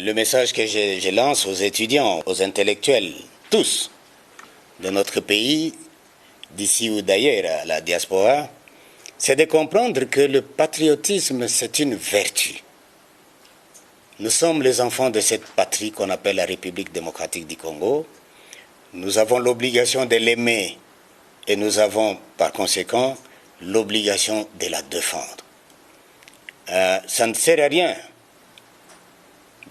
le message que je lance aux étudiants, aux intellectuels, tous, de notre pays, d'ici ou d'ailleurs à la diaspora, c'est de comprendre que le patriotisme, c'est une vertu. Nous sommes les enfants de cette patrie qu'on appelle la République démocratique du Congo. Nous avons l'obligation de l'aimer et nous avons par conséquent l'obligation de la défendre. Ça ne sert à rien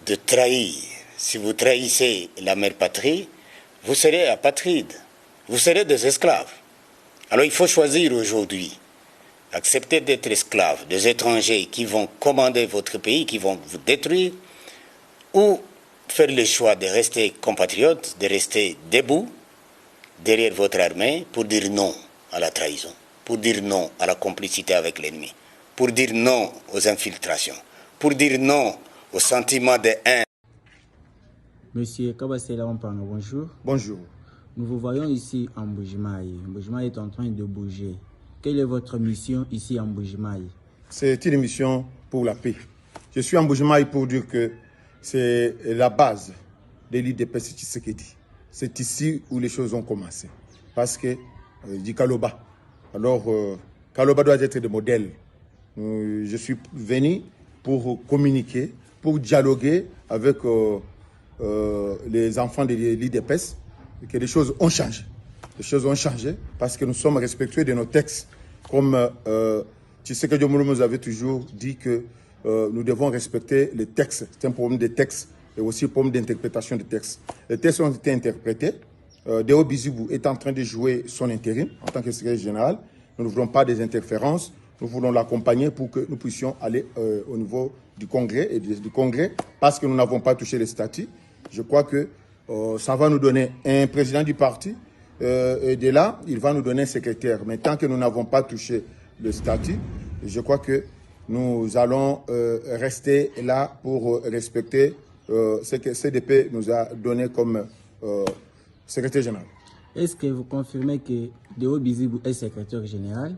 de trahir. Si vous trahissez la mère patrie, vous serez apatride, vous serez des esclaves. Alors il faut choisir aujourd'hui, accepter d'être esclaves des étrangers qui vont commander votre pays, qui vont vous détruire, ou faire le choix de rester compatriote, de rester debout derrière votre armée pour dire non à la trahison, pour dire non à la complicité avec l'ennemi, pour dire non aux infiltrations, pour dire non au sentiment de haine. Monsieur Kabasela Wampanga, bonjour. Bonjour. Nous vous voyons ici en Mbujimayi. Mbujimayi est en train de bouger. Quelle est votre mission ici en Mbujimayi? C'est une mission pour la paix. Je suis en Mbujimayi pour dire que c'est la base de l'IDPS Tshisekedi. C'est ici où les choses ont commencé. Parce que, je dis Kaloba. Alors, Kaloba doit être le modèle. Je suis venu pour communiquer, pour dialoguer avec les enfants de l'IDPS, que les choses ont changé. Les choses ont changé parce que nous sommes respectueux de nos textes. Comme Tshisekedi nous avait toujours dit que nous devons respecter les textes. C'est un problème de textes et aussi un problème d'interprétation des textes. Les textes ont été interprétés. Deo Bizibou est en train de jouer son intérim en tant que secrétaire général. Nous ne voulons pas des interférences. Nous voulons l'accompagner pour que nous puissions aller au niveau du Congrès et du Congrès parce que nous n'avons pas touché les statuts. Je crois que ça va nous donner un président du parti et de là, il va nous donner un secrétaire. Mais tant que nous n'avons pas touché le statut, je crois que nous allons rester là pour respecter ce que CDP nous a donné comme secrétaire général. Est-ce que vous confirmez que Deo Bizibou est secrétaire général?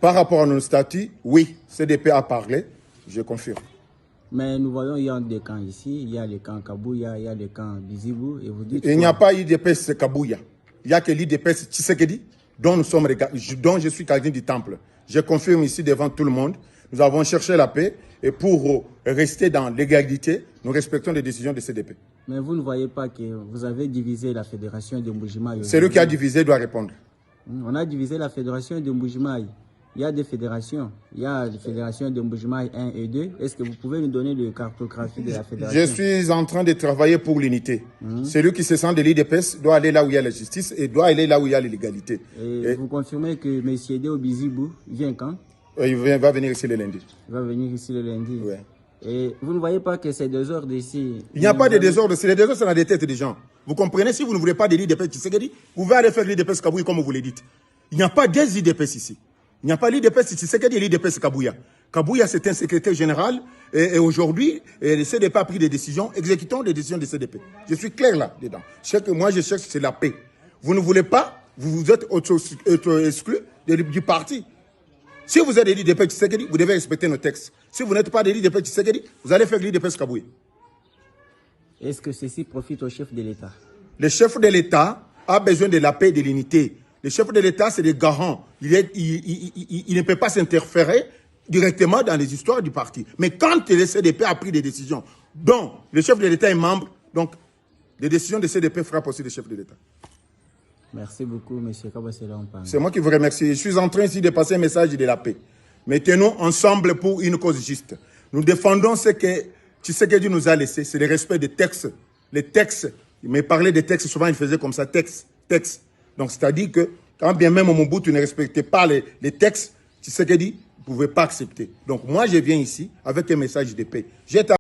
Par rapport à nos statuts, oui, CDP a parlé, je confirme. Mais nous voyons il y a des camps ici, il y a le camp Kabouya, il y a le camp Bizibou, et vous dites... Il n'y a pas l'IDPS Kabouya, il n'y a que l'IDPS Tshisekedi, dont je suis gardien du temple. Je confirme ici devant tout le monde, nous avons cherché la paix, et pour rester dans l'égalité, nous respectons les décisions de CDP. Mais vous ne voyez pas que vous avez divisé la fédération de Mbujimayi? Celui qui a divisé doit répondre. On a divisé la fédération de Mbujimayi. Il y a des fédérations. Il y a les fédérations de Mbujimayi 1 et 2. Est-ce que vous pouvez nous donner la cartographie de la fédération? Je suis en train de travailler pour l'unité. Celui qui se sent de l'IDPS doit aller là où il y a la justice et doit aller là où il y a l'illégalité. Et vous confirmez que M. Deo Bizibou vient quand? Il va venir ici le lundi. Il va venir ici le lundi. Ouais. Et vous ne voyez pas que c'est désordre ici? Il n'y a pas de désordre. C'est les désordres, c'est dans les têtes des gens. Vous comprenez? Si vous ne voulez pas de l'IDPS Tshisekedi, vous pouvez aller faire l'IDPS Kabouya comme vous le dites. Il n'y a pas des IDPS ici. Il n'y a pas l'IDPS Tshisekedi et l'IDPS Kabouya. Kabouya, c'est un secrétaire général et aujourd'hui, le CDP a pris des décisions. Exécutons les décisions du CDP. Je suis clair là-dedans. Ce que moi, je cherche, c'est la paix. Vous ne voulez pas, vous vous êtes exclu du parti. Si vous êtes de l'IDPS Tshisekedi, vous devez respecter nos textes. Si vous n'êtes pas de l'IDPS Tshisekedi, vous allez faire l'IDPS Kabouya. Est-ce que ceci profite au chef de l'État? Le chef de l'État a besoin de la paix et de l'unité. Le chef de l'État, c'est des garants. Il ne peut pas s'interférer directement dans les histoires du parti. Mais quand le CDP a pris des décisions, dont le chef de l'État est membre, donc les décisions de CDP frappent aussi le chef de l'État. Merci beaucoup, M. Kabasela Wampanga. C'est moi qui vous remercie. Je suis en train ici de passer un message de la paix. Mettons-nous ensemble pour une cause juste. Nous défendons ce que Tshisekedi nous a laissé, c'est le respect des textes. Les textes, il m'a parlé des textes, souvent il faisait comme ça, texte. Donc, c'est-à-dire que quand bien même au Mobutu ne respectait pas les textes, Tshisekedi ne pouvait pas accepter. Donc, moi, je viens ici avec un message de paix.